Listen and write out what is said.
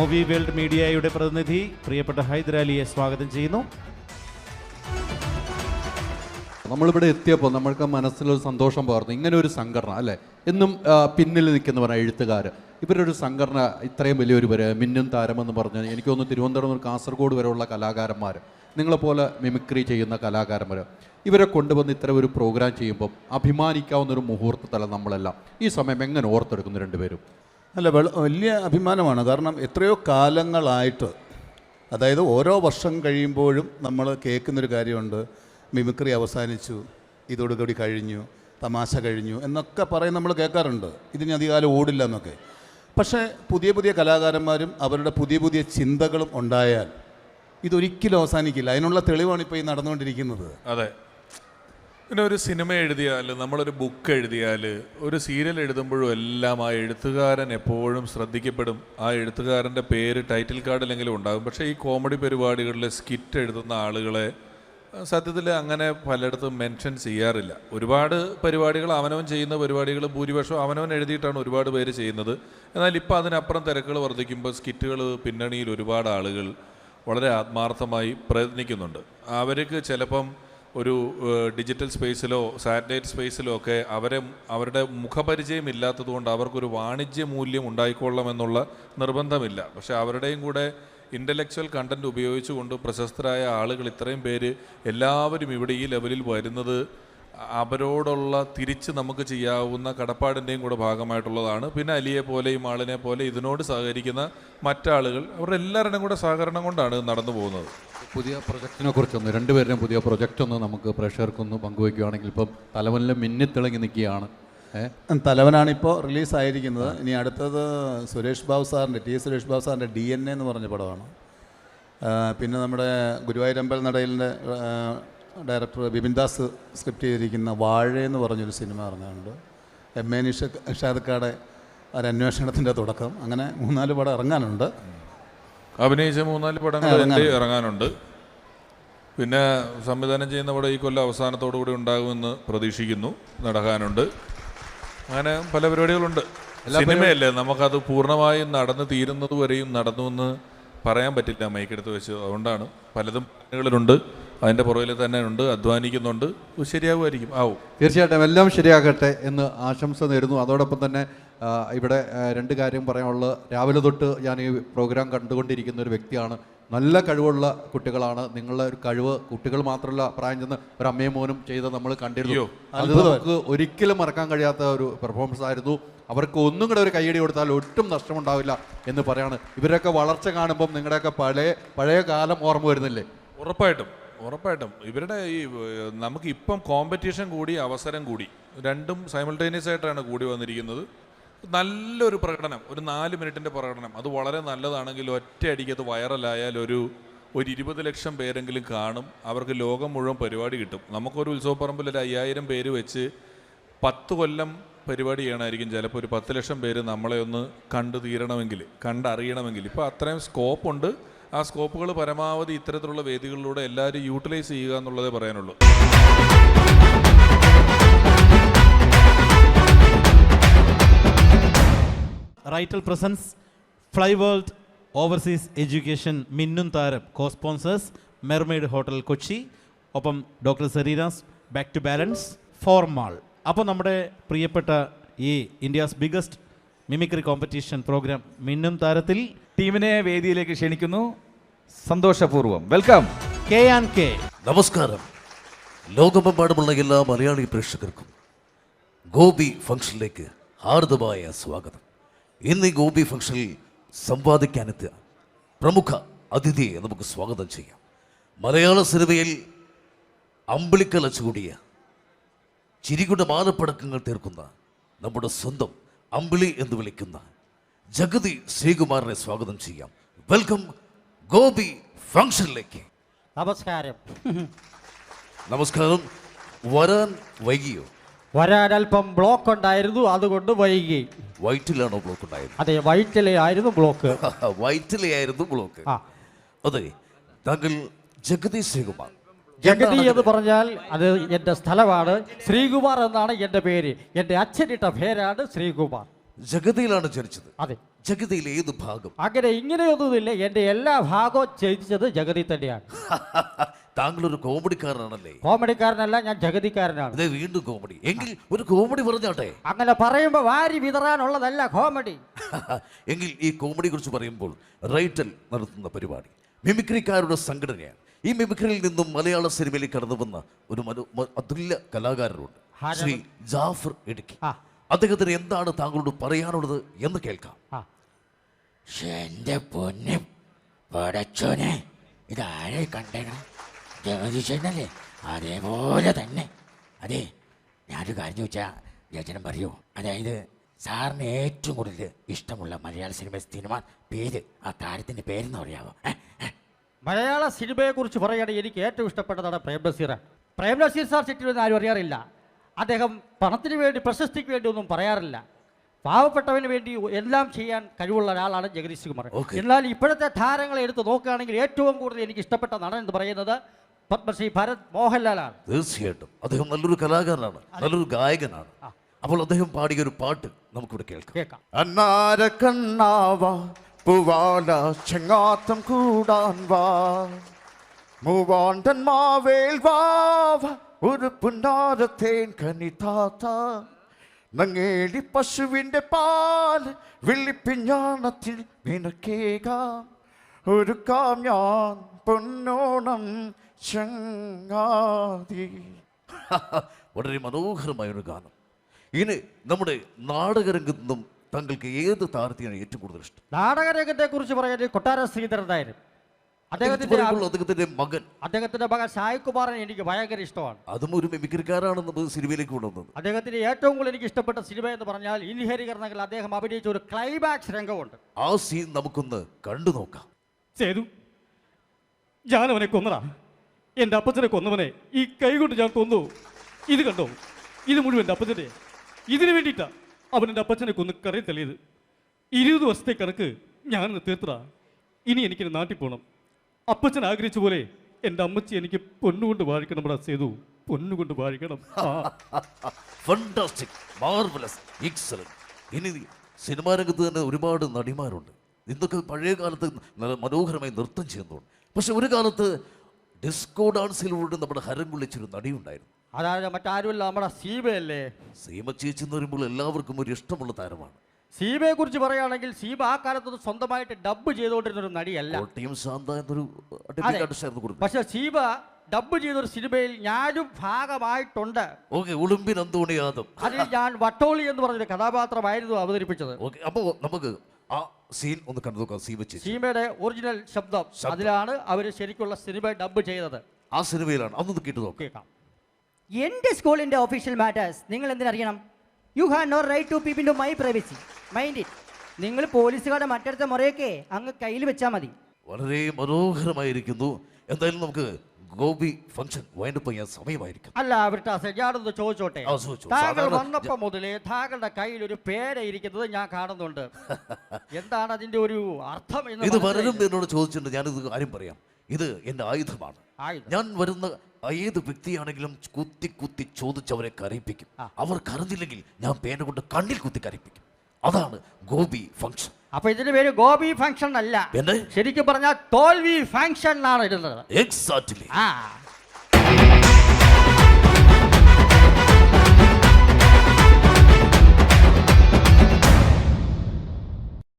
Movie world മീഡിയയുടെ പ്രതിനിധി പ്രിയപ്പെട്ട ഹൈദരാലിയെ സ്വാഗതം ചെയ്യുന്നു. നമ്മളിവിടെ എത്തിയപ്പോൾ നമ്മൾക്ക് മനസ്സിലൊരു സന്തോഷം പകർന്നു. ഇങ്ങനെ ഒരു സംഘടന അല്ലേ, എന്നും പിന്നിൽ നിൽക്കുന്നവരാണ് എഴുത്തുകാർ. ഇവരൊരു സംഘടന ഇത്രയും വലിയൊരു മിന്നും താരമെന്ന് പറഞ്ഞാൽ എനിക്ക് തോന്നുന്നു തിരുവനന്തപുരം മുതൽ കാസർഗോഡ് വരെയുള്ള കലാകാരന്മാർ, നിങ്ങളെപ്പോലെ മിമിക്രി ചെയ്യുന്ന കലാകാരന്മാർ, ഇവരെ കൊണ്ടുവന്ന് ഇത്തരം ഒരു പ്രോഗ്രാം ചെയ്യുമ്പം അഭിമാനിക്കാവുന്നൊരു മുഹൂർത്തത്തല്ല നമ്മളെല്ലാം. ഈ സമയം എങ്ങനെ ഓർത്തെടുക്കുന്നു രണ്ടുപേരും? അല്ല, വലിയ അഭിമാനമാണ്. കാരണം എത്രയോ കാലങ്ങളായിട്ട്, അതായത് ഓരോ വർഷം കഴിയുമ്പോഴും നമ്മൾ കേൾക്കുന്നൊരു കാര്യമുണ്ട്, മിമിക്രി അവസാനിച്ചു, ഇതോടുകൂടി കഴിഞ്ഞു, തമാശ കഴിഞ്ഞു എന്നൊക്കെ പറയും, നമ്മൾ കേൾക്കാറുണ്ട്. ഇതിന് അധികകാലം ഓടില്ല എന്നൊക്കെ. പക്ഷേ പുതിയ പുതിയ കലാകാരന്മാരും അവരുടെ പുതിയ പുതിയ ചിന്തകളും ഉണ്ടായാൽ ഇതൊരിക്കലും അവസാനിക്കില്ല. അതിനുള്ള തെളിവാണ് ഇപ്പോൾ ഈ നടന്നുകൊണ്ടിരിക്കുന്നത്. അതെ, പിന്നെ ഒരു സിനിമ എഴുതിയാൽ, നമ്മളൊരു ബുക്ക് എഴുതിയാൽ, ഒരു സീരിയൽ എഴുതുമ്പോഴും എല്ലാം ആ എഴുത്തുകാരൻ എപ്പോഴും ശ്രദ്ധിക്കപ്പെടും. ആ എഴുത്തുകാരൻ്റെ പേര് ടൈറ്റിൽ കാർഡിലെങ്കിലും ഉണ്ടാകും. പക്ഷേ ഈ കോമഡി പരിപാടികളിൽ സ്കിറ്റ് എഴുതുന്ന ആളുകളെ സത്യത്തിൽ അങ്ങനെ പലയിടത്തും മെൻഷൻ ചെയ്യാറില്ല. ഒരുപാട് പരിപാടികൾ അവനവൻ ചെയ്യുന്ന പരിപാടികൾ ഭൂരിപക്ഷം അവനവൻ എഴുതിയിട്ടാണ് ഒരുപാട് പേര് ചെയ്യുന്നത്. എന്നാൽ ഇപ്പോൾ അതിനപ്പുറം തിരക്കുകൾ വർദ്ധിക്കുമ്പോൾ സ്കിറ്റുകൾ പിന്നണിയിൽ ഒരുപാട് ആളുകൾ വളരെ ആത്മാർത്ഥമായി പ്രയത്നിക്കുന്നുണ്ട്. അവർക്ക് ചിലപ്പം ഒരു ഡിജിറ്റൽ സ്പേസിലോ സാറ്റലൈറ്റ് സ്പേസിലോ ഒക്കെ അവരുടെ മുഖപരിചയം ഇല്ലാത്തതുകൊണ്ട് അവർക്കൊരു വാണിജ്യ മൂല്യം ഉണ്ടായിക്കൊള്ളണമെന്നുള്ള നിർബന്ധമില്ല. പക്ഷേ അവരുടെയും കൂടെ ഇൻ്റലക്ച്വൽ കണ്ടൻറ്റ് ഉപയോഗിച്ചുകൊണ്ട് പ്രശസ്തരായ ആളുകൾ ഇത്രയും പേര് എല്ലാവരും ഇവിടെ ഈ ലെവലിൽ വരുന്നത് അവരോടുള്ള തിരിച്ച് നമുക്ക് ചെയ്യാവുന്ന കടപ്പാടിൻ്റെയും കൂടെ ഭാഗമായിട്ടുള്ളതാണ്. പിന്നെ അലിയെ പോലെയും ആളിനെ പോലെ ഇതിനോട് സഹകരിക്കുന്ന മറ്റാളുകൾ, അവരുടെ എല്ലാവരുടെയും കൂടെ സഹകരണം കൊണ്ടാണ് നടന്നു പോകുന്നത്. പുതിയ പ്രൊജക്റ്റിനെ കുറിച്ചൊന്ന്, രണ്ടുപേരുടെയും പുതിയ പ്രൊജക്റ്റൊന്ന് നമുക്ക് പ്രേക്ഷകർക്കൊന്ന് പങ്കുവയ്ക്കുകയാണെങ്കിൽ. ഇപ്പം തലവനിൽ മിന്നിത്തിളങ്ങി നിൽക്കുകയാണ്. തലവനാണിപ്പോൾ റിലീസായിരിക്കുന്നത്. ഇനി അടുത്തത് സുരേഷ് ബാബു സാറിൻ്റെ സുരേഷ് ബാബു സാറിൻ്റെ DNA എന്ന് പറഞ്ഞ പടമാണ്. പിന്നെ നമ്മുടെ ഗുരുവായൂരമ്പൽ നടയിലിൻ്റെ ഡയറക്ടർ ബിപിൻ ദാസ് സ്ക്രിപ്റ്റ് ചെയ്തിരിക്കുന്ന വാഴ എന്ന് പറഞ്ഞൊരു സിനിമ ഇറങ്ങാനുണ്ട്. MA നിഷാദക്കാടെ ഒരു അന്വേഷണത്തിൻ്റെ തുടക്കം. അങ്ങനെ 3-4 പടം ഇറങ്ങാനുണ്ട്. അഭിനയിച്ച 3-4 പടങ്ങൾ ഇറങ്ങാനുണ്ട്. പിന്നെ സംവിധാനം ചെയ്യുന്ന പടം ഈ കൊല്ലം അവസാനത്തോടു കൂടി ഉണ്ടാകുമെന്ന് പ്രതീക്ഷിക്കുന്നു. നടക്കാനുണ്ട്. അങ്ങനെ പല പരിപാടികളുണ്ട്. സിനിമയല്ലേ, നമുക്കത് പൂർണ്ണമായും നടന്ന് തീരുന്നത് വരെയും നടന്നു എന്ന് പറയാൻ പറ്റില്ല മൈക്കെടുത്ത് വെച്ച്. അതുകൊണ്ടാണ് പലതും പ്ലാനുകളിലുണ്ട്, അതിൻ്റെ പുറകിൽ തന്നെ ഉണ്ട്, അധ്വാനിക്കുന്നുണ്ട്. ശരിയാകുമായിരിക്കും, ആവും. തീർച്ചയായിട്ടും എല്ലാം ശരിയാകട്ടെ എന്ന് ആശംസ നേരുന്നു. അതോടൊപ്പം തന്നെ ഇവിടെ 2 കാര്യം പറയാനുള്ളത്. രാവിലെ തൊട്ട് ഞാൻ ഈ പ്രോഗ്രാം കണ്ടുകൊണ്ടിരിക്കുന്ന ഒരു വ്യക്തിയാണ്. നല്ല കഴിവുള്ള കുട്ടികളാണ്. നിങ്ങളുടെ ഒരു കഴിവ് കുട്ടികൾ മാത്രമല്ല, പ്രായം ചെന്ന് ഒരു അമ്മയും മോനും ചെയ്ത് നമ്മൾ കണ്ടിരുന്നു. അത് നമുക്ക് ഒരിക്കലും മറക്കാൻ കഴിയാത്ത ഒരു പെർഫോമൻസ് ആയിരുന്നു. അവർക്ക് ഒന്നും കൂടെ ഒരു കൈയടി കൊടുത്താൽ ഒട്ടും നഷ്ടമുണ്ടാവില്ല എന്ന് പറയാണ്. ഇവരൊക്കെ വളർച്ച കാണുമ്പം നിങ്ങളുടെയൊക്കെ പഴയ കാലം ഓർമ്മ വരുന്നില്ലേ? ഉറപ്പായിട്ടും ഇവരുടെ ഈ നമുക്ക് ഇപ്പം കോമ്പറ്റീഷൻ കൂടി അവസരം കൂടി രണ്ടും സൈമൾട്ടേനിയസ് ആയിട്ടാണ് കൂടി വന്നിരിക്കുന്നത്. നല്ലൊരു പ്രകടനം, ഒരു 4 മിനിറ്റിൻ്റെ പ്രകടനം, അത് വളരെ നല്ലതാണെങ്കിൽ ഒറ്റയടിക്ക് അത് വൈറലായാൽ ഒരു 20 ലക്ഷം പേരെങ്കിലും കാണും. അവർക്ക് ലോകം മുഴുവൻ പരിപാടി കിട്ടും. നമുക്കൊരു ഉത്സവപ്പറമ്പിൽ ഒരു 5000 പേര് വെച്ച് 10 കൊല്ലം പരിപാടി ചെയ്യണമായിരിക്കും. ചിലപ്പോൾ ഒരു 10 ലക്ഷം പേര് നമ്മളെ ഒന്ന് കണ്ടറിയണമെങ്കിൽ. ഇപ്പോൾ അത്രയും സ്കോപ്പുണ്ട്. ആ സ്കോപ്പുകൾ പരമാവധി ഇത്തരത്തിലുള്ള വേദികളിലൂടെ എല്ലാവരും യൂട്ടിലൈസ് ചെയ്യുക എന്നുള്ളതേ പറയാനുള്ളൂ. റൈറ്റൽ presents, fly world overseas education മിന്നും താരം കോ-സ്പോൺസേഴ്സ്, മെർമെയ്ഡ് ഹോട്ടൽ കൊച്ചി, ഒപ്പം doctor Serena's, back to balance, formal. അപ്പോൾ നമ്മുടെ പ്രിയപ്പെട്ട ഈ India's biggest mimicry competition programme മിന്നും താരത്തിൽ ടീമിനെ വേദിയിലേക്ക് ക്ഷണിക്കുന്നു. സന്തോഷപൂർവ്വം വെൽക്കം KNK. നമസ്കാരം. ലോകമെമ്പാടുമുള്ള എല്ലാ മലയാളി പ്രേക്ഷകർക്കും ഗോപി ഫംഗ്ഷനിലേക്ക് ഹാർദമായ സ്വാഗതം. ഇന്ന് ഈ ഗോപി ഫംഗ്ഷനിൽ സംവാദിക്കാനെത്തിയ പ്രമുഖ അതിഥിയെ നമുക്ക് സ്വാഗതം ചെയ്യാം. മലയാള സിനിമയിൽ അമ്പിളിക്കല ചൂടിയ, ചിരിയുടെ മാനപ്പടക്കങ്ങൾ തീർക്കുന്ന, നമ്മുടെ സ്വന്തം അമ്പിളി എന്ന് വിളിക്കുന്ന ജഗതി ശ്രീകുമാറിനെ സ്വാഗതം ചെയ്യാം. വെൽക്കം ഗോപി ഫംഗ്ഷനിലേക്ക്. നമസ്കാരം. വരാൻ വൈകിയോ? വരാൻ അല്പം ബ്ലോക്ക് ഉണ്ടായിരുന്നു, അതുകൊണ്ട് വൈകി. വയറ്റിലാണോ ബ്ലോക്ക് ഉണ്ടായത്? അതെ, വയറ്റിലായിരുന്നു ബ്ലോക്ക്. വയറ്റിലായിരുന്നു ബ്ലോക്ക്. അതെ, താങ്കൾ ജഗതി ശ്രീകുമാർ. ജഗതി എന്ന് പറഞ്ഞാൽ അത് എൻ്റെ സ്ഥലമാണ്. ശ്രീകുമാർ എന്നാണ് എൻ്റെ പേര്. എൻ്റെ അച്ഛനിട്ട പേരാണ് ശ്രീകുമാർ. ജഗതിയിലാണ് ജനിച്ചത്? അതെ. ജഗതിയിലെ ഏത് ഭാഗം? അങ്ങനെ ഇങ്ങനെയൊന്നുമില്ല, എൻ്റെ എല്ലാ ഭാഗവും ചെയ്യിച്ചത് ജഗതി തന്നെയാണ്. താങ്കൾ ഒരു കോമഡിക്കാരനാണല്ലേ? കോമഡിക്കാരനല്ല, ഞാൻ ജഗതിക്കാരനാണ്. അതെ, വീണ്ടും കോമഡി. എങ്കിൽ ഒരു കോമഡി പറഞ്ഞാട്ടെ. അങ്ങനെ പറയുമ്പോൾ വാരി വിതറാനുള്ളതല്ല കോമഡി. എങ്കിൽ ഈ കോമഡിയെ കുറിച്ച് പറയുമ്പോൾ റൈറ്റൽ നടത്തുന്ന പരിപാടി മിമിക്രിക്കാരുടെ സംഘടനയാണ്. ഈ മിമിക്രിയിൽ നിന്നും മലയാള സിനിമയിലേക്ക് കടന്നു വന്ന ഒരു അതുല്യ കലാകാരനുണ്ട്, ശ്രീ ജാഫർ ഇടുക്കി. അദ്ദേഹത്തിന് എന്താണ് താങ്കളോട് പറയാനുള്ളത് എന്ന് കേൾക്കാം. എന്റെ പൊന്നും പടച്ചോനെ, ഇതാരെ കണ്ടേക്കണം? ജഗദീശനല്ലേ? അതേപോലെ തന്നെ. അതെ, ഞാനൊരു കാര്യം ചോദിച്ചാൽ രചനം പറയൂ. അതായത് സാറിന് ഏറ്റവും കൂടുതൽ ഇഷ്ടമുള്ള മലയാള സിനിമ പേര്, ആ താരത്തിൻ്റെ പേരെന്ന് പറയാമോ? മലയാള സിനിമയെക്കുറിച്ച് പറയുകയാണെങ്കിൽ എനിക്ക് ഏറ്റവും ഇഷ്ടപ്പെട്ടതാണ് പ്രേംനസീറാണ്. പ്രേംനസീർ സാർ ചുറ്റിലൊന്നും ആരും അറിയാറില്ല. അദ്ദേഹം പണത്തിന് വേണ്ടി, പ്രശസ്തിക്ക് വേണ്ടി ഒന്നും പറയാറില്ല. പാവപ്പെട്ടവന് വേണ്ടി എല്ലാം ചെയ്യാൻ കഴിവുള്ള ഒരാളാണ് ജഗദീഷ് കുമാർ. എന്നാൽ ഇപ്പോഴത്തെ താരങ്ങളെ എടുത്ത് നോക്കുകയാണെങ്കിൽ ഏറ്റവും കൂടുതൽ എനിക്ക് ഇഷ്ടപ്പെട്ട നടൻ എന്ന് പറയുന്നത് പത്മശ്രീ ഭരത് മോഹൻലാലാണ്. തീർച്ചയായിട്ടും അദ്ദേഹം നല്ലൊരു കലാകാരനാണ്, നല്ലൊരു ഗായകനാണ്. അപ്പോൾ അദ്ദേഹം പാടിയ ഒരു പാട്ട് നമുക്കിവിടെ കേൾക്കാം. അന്നാര കണ്ണാവാ പൂവാല ചെങ്ങാത്തം കൂടാൻ വാ, മൂവാണ്ടൻ മാവേൽ വാവ ഒരു പുന്നാരത്തേൻ കനി താത്ത, നങ്ങേടി പശുവിൻ്റെ പാൽ വെള്ളിപ്പിഞ്ഞാണത്തിൽ നിനക്കേകാം, ഒരു കാം ഞാൻ പൊന്നോണം ചങ്ങാതി. വളരെ മനോഹരമായ ഒരു ഗാനം. ഇനി നമ്മുടെ നാടകരംഗത്ത് നിന്നും താങ്കൾക്ക് ഏത് താരത്തെയാണ് ഏറ്റവും കൂടുതൽ ഇഷ്ടം? നാടകരംഗത്തെ കുറിച്ച് പറയുന്നത് കൊട്ടാര ശ്രീധരനായിരുന്നു. അദ്ദേഹത്തിന്റെ മകൻ സായികുമാറിനെ എനിക്ക് ഭയങ്കര ഇഷ്ടമാണ്. അതും ഒരു മിമിക്രിക്കാരാണ് സിനിമയിലേക്ക് കൊണ്ടുവന്നത്. അദ്ദേഹത്തിന് ഏറ്റവും കൂടുതൽ എനിക്ക് ഇഷ്ടപ്പെട്ട സിനിമ എന്ന് പറഞ്ഞാൽ ഇൻഹരികരണങ്ങൾ അദ്ദേഹം അഭിനയിച്ച ഒരു ക്ലൈമാക്സ് രംഗമുണ്ട്. ആ സീൻ നമുക്കൊന്ന് കണ്ടു നോക്കാം. സേതു, ഞാൻ അവനെ കൊന്നടാ. എൻ്റെ അപ്പച്ചനെ കൊന്നവനെ ഈ കൈ കൊണ്ട് ഞാൻ കൊന്നു. ഇത് കണ്ടോ? ഇത് മുഴുവൻ എൻ്റെ അപ്പച്ചൻ്റെ. ഇതിനു വേണ്ടിയിട്ടാ അവൻ എൻ്റെ അപ്പച്ചനെ കൊന്ന് കറി തള്ളിയത്. 20 വർഷത്തെ കണക്ക് ഞാനൊന്ന് തീർത്തടാ. ഇനി എനിക്കിന് നാട്ടിൽ പോകണം. അപ്പച്ചൻ ആഗ്രഹിച്ച പോലെ എൻ്റെ അമ്മച്ചി എനിക്ക് പൊന്നുകൊണ്ട് വാഴിക്കണം. സേതു, പൊന്നുകൊണ്ട് വാഴിക്കണം. Fantastic, marvellous, excellent. ഇനി സിനിമാ രംഗത്ത് തന്നെ ഒരുപാട് നടിമാരുണ്ട്. ഇന്നൊക്കെ പഴയ കാലത്ത് മനോഹരമായി നൃത്തം ചെയ്യുന്നുണ്ട്. പക്ഷെ ഒരു കാലത്ത് ഡിസ്കോ ഡാൻസിലൂടെ നമ്മുടെ ഹരം കൊള്ളിച്ചൊരു നടിയുണ്ടായിരുന്നു. അതായത് മറ്റാരുമല്ല, നമ്മുടെ സീമയല്ലേ. സീമ ചേച്ചി എന്ന് പറയുമ്പോൾ എല്ലാവർക്കും ഒരു ഇഷ്ടമുള്ള താരമാണ്. സീമയെ കുറിച്ച് പറയുകയാണെങ്കിൽ സീമ ആ കാലത്തൊന്നും സ്വന്തമായിട്ട് ഡബ്ബ് ചെയ്തുകൊണ്ടിരുന്ന ഒരു നടിയല്ല. പക്ഷെ സീമ ഡബ്ബ് ചെയ്തൊരു സിനിമയിൽ ഞാനും ഭാഗമായിട്ടുണ്ട്. ഒളിമ്പിൻ അന്തോണി യാദവ്. അതിൽ ഞാൻ വട്ടോളി എന്ന് പറഞ്ഞൊരു കഥാപാത്രമായിരുന്നു അവതരിപ്പിച്ചത്. അപ്പോൾ നമുക്ക് ആ സീൻ ഒന്ന് കണ്ടു നോക്കാം. സീമയുടെ ഒറിജിനൽ ശബ്ദം അതിലാണ് അവർ ശരിക്കുള്ള സിനിമ ഡബ്ബ് ചെയ്തത്. ആ സിനിമയിലാണ്. അതൊന്ന് കേട്ടു നോക്കാം. എൻ്റെ സ്കൂളിൻ്റെ ഒഫീഷ്യൽ മാറ്റേഴ്സ് നിങ്ങൾ എന്തിനറിയണം? You have no right to peep into my privacy. Mind it. നിങ്ങൾ പോലീസുകാരുടെ മറ്റടുത്ത മുറയൊക്കെ അങ്ങ് കയ്യിൽ വെച്ചാൽ മതി. വളരെ മനോഹരമായിരിക്കുന്നു. എന്തായാലും നമുക്ക് ഗോപി ഫംഗ്ഷൻ വൈൻഡപ്പ് ചെയ്യാൻ സമയമായിരിക്കും. അല്ല ബ്രിട്ടാസ്, ഞാനൊന്ന് ചോദിച്ചോട്ടെ. താങ്കൾ വന്നപ്പോ മുതലേ താങ്കളുടെ കയ്യിൽ ഒരു പേര ഇരിക്കുന്നത് ഞാൻ കാണുന്നുണ്ട്. എന്താണ് അതിന്റെ ഒരു അർത്ഥം? ഇത് പലരും എന്നോട് ചോദിച്ചിട്ടുണ്ട്. ഞാനിത് കാര്യം പറയാം. ഇത് എൻ്റെ ആയുധമാണ്. ഞാൻ വരുന്ന ഏത് വ്യക്തിയാണെങ്കിലും കുത്തി കുത്തി ചോദിച്ചവരെ കരയിപ്പിക്കും. അവർ കരഞ്ഞില്ലെങ്കിൽ ഞാൻ പേന കൊണ്ട് കണ്ണിൽ കുത്തി കരയിപ്പിക്കും. അതാണ് ഗോപി ഫംഗ്ഷൻ. അപ്പൊ ഇതിന്റെ പേര് ഗോപി ഫംഗ്ഷൻ അല്ല, ശരിക്കും പറഞ്ഞാൽ തോൽവി ഫംഗ്ഷൻ എന്നാണ് ഇടുന്നത്. എക്സാക്ട്ലി.